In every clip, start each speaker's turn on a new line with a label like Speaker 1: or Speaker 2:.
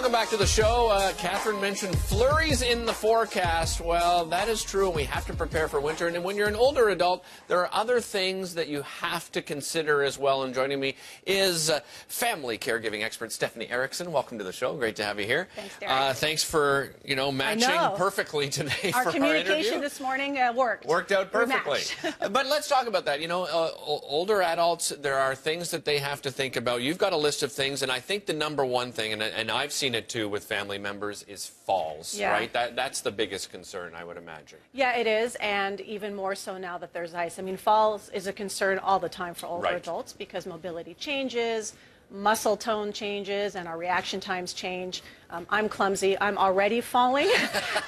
Speaker 1: welcome back to the show. Catherine mentioned flurries in the forecast. Well, that is true, and we have to prepare for winter. And when you're an older adult, there are other things that you have to consider as well. And joining me is family caregiving expert Stephanie Erickson. Welcome to the show. Great to have you here.
Speaker 2: Thanks, Derek.
Speaker 1: Thanks for, matching perfectly today for our interview.
Speaker 2: Our communication this morning worked.
Speaker 1: Worked out perfectly. But let's talk about that. Older adults, there are things that they have to think about. You've got a list of things, and I think the number one thing, and I've seen it too with family members, is falls, right? That's the biggest concern, I would imagine.
Speaker 2: Yeah, it is, and even more so now that there's ice. I mean, falls is a concern all the time for older adults because mobility changes, muscle tone changes, and our reaction times change. I'm clumsy. I'm already falling.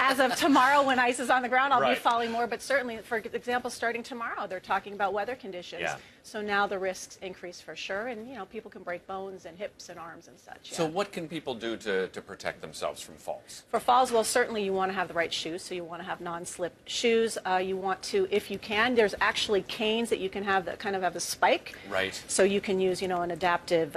Speaker 2: As of tomorrow, when ice is on the ground, I'll be falling more. But certainly, for example, starting tomorrow, they're talking about weather conditions. Yeah. So now the risks increase for sure. And, people can break bones and hips and arms and such.
Speaker 1: So what can people do to protect themselves from falls?
Speaker 2: For falls, well, certainly you want to have the right shoes. So you want to have non-slip shoes. You want to, if you can, there's actually canes that you can have that kind of have a spike.
Speaker 1: Right.
Speaker 2: So you can use, an adaptive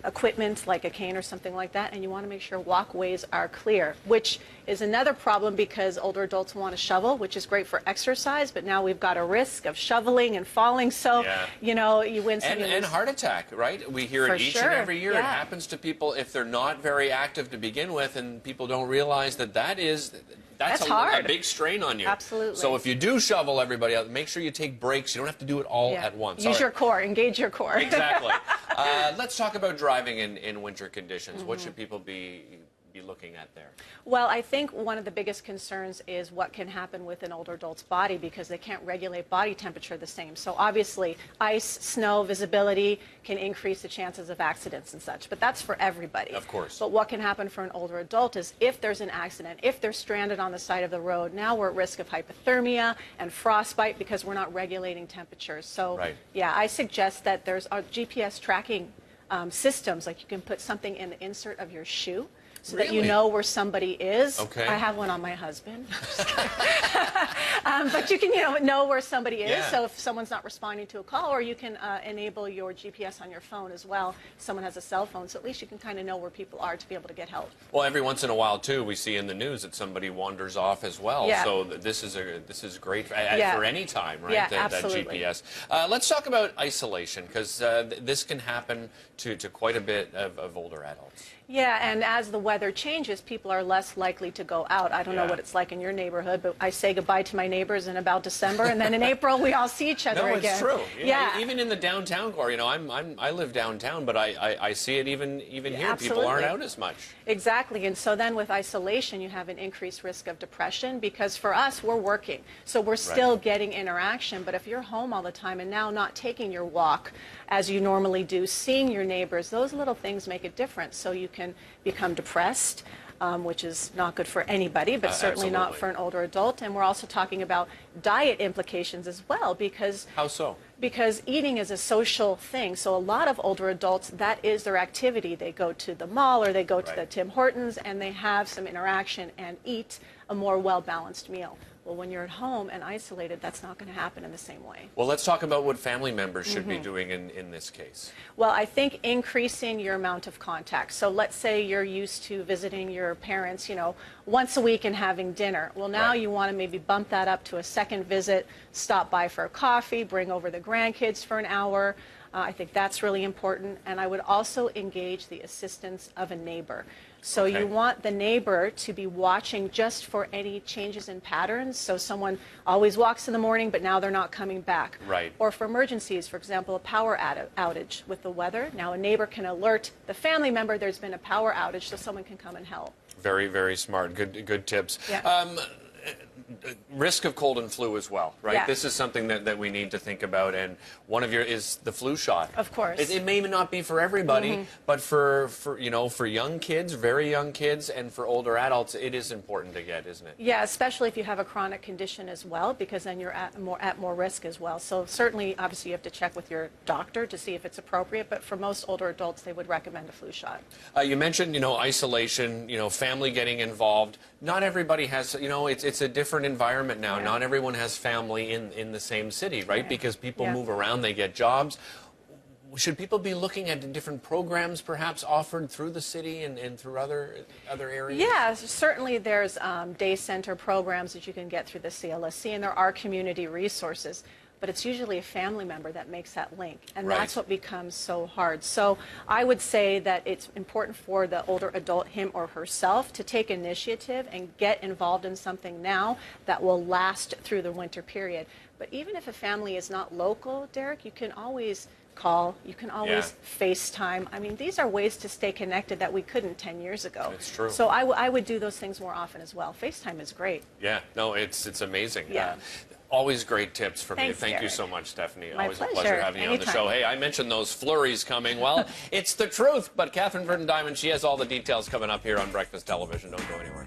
Speaker 2: equipment like a cane or something like that. And you want to make sure walkways are clear, which is another problem because older adults want to shovel, which is great for exercise, but now we've got a risk of shoveling and falling. So, you win some.
Speaker 1: And heart attack, right? We hear it each and every year. It happens to people if they're not very active to begin with, and people don't realize that's a big strain on you.
Speaker 2: Absolutely.
Speaker 1: So if you do shovel everybody out, make sure you take breaks. You don't have to do it all at once.
Speaker 2: Use your core. Engage your core.
Speaker 1: Exactly. Let's talk about driving in winter conditions. What should people be looking at there?
Speaker 2: Well, I think one of the biggest concerns is what can happen with an older adult's body because they can't regulate body temperature the same. So obviously, ice, snow, visibility can increase the chances of accidents and such, but that's for everybody.
Speaker 1: Of course.
Speaker 2: But what can happen for an older adult is if there's an accident, if they're stranded on the side of the road, now we're at risk of hypothermia and frostbite because we're not regulating temperatures. So, I suggest that there's GPS tracking systems, like you can put something in the insert of your shoe, so that you know where somebody is.
Speaker 1: Okay.
Speaker 2: I have one on my husband. But you can know where somebody is. So if someone's not responding to a call, or you can enable your GPS on your phone as well. Someone has a cell phone, so at least you can kind of know where people are to be able to get help.
Speaker 1: Well, every once in a while too, we see in the news that somebody wanders off as well.
Speaker 2: Yeah.
Speaker 1: So this is great for any time, right?
Speaker 2: Yeah,
Speaker 1: that
Speaker 2: absolutely.
Speaker 1: GPS. Let's talk about isolation because this can happen to quite a bit of older adults.
Speaker 2: Yeah, and as the weather changes, people are less likely to go out. I don't know what it's like in your neighborhood, but I say goodbye to my neighbors in about December, and then in April we all see each other again.
Speaker 1: No, it's true. Yeah. Even in the downtown core, I live downtown, but I see it even here.
Speaker 2: Absolutely.
Speaker 1: People aren't out as much.
Speaker 2: Exactly, and so then with isolation, you have an increased risk of depression because for us, we're working, so we're still getting interaction. But if you're home all the time and now not taking your walk as you normally do, seeing your neighbors, those little things make a difference. So you can become depressed, which is not good for anybody, but certainly not for an older adult. And we're also talking about diet implications as well because...
Speaker 1: How so?
Speaker 2: Because eating is a social thing. So a lot of older adults, that is their activity. They go to the mall or they go to the Tim Hortons and they have some interaction and eat a more well-balanced meal. Well, when you're at home and isolated, that's not going to happen in the same way.
Speaker 1: Well, let's talk about what family members should be doing in this case.
Speaker 2: Well, I think increasing your amount of contact. So let's say you're used to visiting your parents, once a week and having dinner. Well, now you want to maybe bump that up to a second visit, stop by for a coffee, bring over the grandkids for an hour. I think that's really important. And I would also engage the assistance of a neighbor. So you want the neighbor to be watching just for any changes in patterns. So someone always walks in the morning, but now they're not coming back.
Speaker 1: Right.
Speaker 2: Or for emergencies, for example, a power outage with the weather. Now a neighbor can alert the family member there's been a power outage so someone can come and help.
Speaker 1: Very, very smart. Good tips.
Speaker 2: Yeah.
Speaker 1: Risk of cold and flu as well, right?
Speaker 2: Yeah.
Speaker 1: This is something that we need to think about, and one of your is the flu shot.
Speaker 2: Of course.
Speaker 1: It may not be for everybody, but for young kids, very young kids, and for older adults, it is important to get, isn't it?
Speaker 2: Yeah, especially if you have a chronic condition as well, because then you're at more risk as well. So certainly, obviously, you have to check with your doctor to see if it's appropriate, but for most older adults, they would recommend a flu shot.
Speaker 1: You mentioned, isolation, family getting involved. Not everybody has, it's a different environment now. Not everyone has family in the same city, right? Because people move around, they get jobs. should people be looking at different programs perhaps offered through the city and through other areas?
Speaker 2: Yeah, certainly there's day center programs that you can get through the CLSC, and there are community resources. But it's usually a family member that makes that link, and that's what becomes so hard. So I would say that it's important for the older adult, him or herself, to take initiative and get involved in something now that will last through the winter period. But even if a family is not local, Derek, you can always call, you can always FaceTime. I mean, these are ways to stay connected that we couldn't 10 years ago.
Speaker 1: It's true.
Speaker 2: So I would do those things more often as well. FaceTime is great.
Speaker 1: Yeah, no, it's amazing.
Speaker 2: Yeah.
Speaker 1: Always great tips from you.
Speaker 2: Thanks,
Speaker 1: Thank you
Speaker 2: Derek.
Speaker 1: so much, Stephanie.
Speaker 2: My
Speaker 1: Always
Speaker 2: pleasure.
Speaker 1: a pleasure having you on the show. Hey, I mentioned those flurries coming. Well, it's the truth, but Catherine Verdon-Diamond, she has all the details coming up here on Breakfast Television. Don't go anywhere.